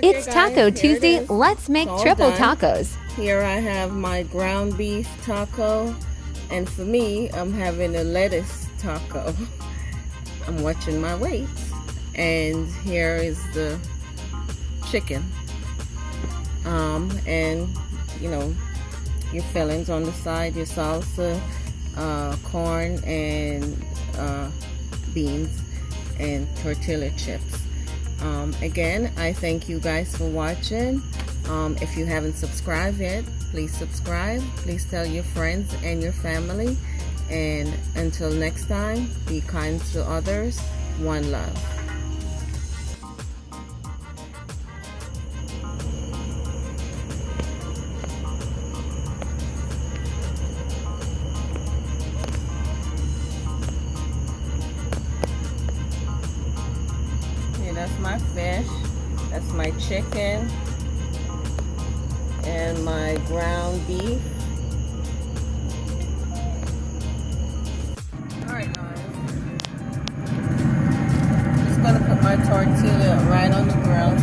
It's Okay, Taco guys, here it Tuesday. is. Let's make It's all triple done. tacos. Here I have my ground beef taco, and for me, I'm having a lettuce taco. I'm watching my weight. And here is the chicken. And you know, your fillings on the side, your salsa, corn, and beans, and tortilla chips. Again, I thank you guys for watching. If you haven't subscribed yet, please subscribe. Please tell your friends and your family. And until next time, be kind to others. One love. Okay, that's my fish. That's my chicken. And my ground beef. Alright guys, just gonna put my tortilla right on the grill.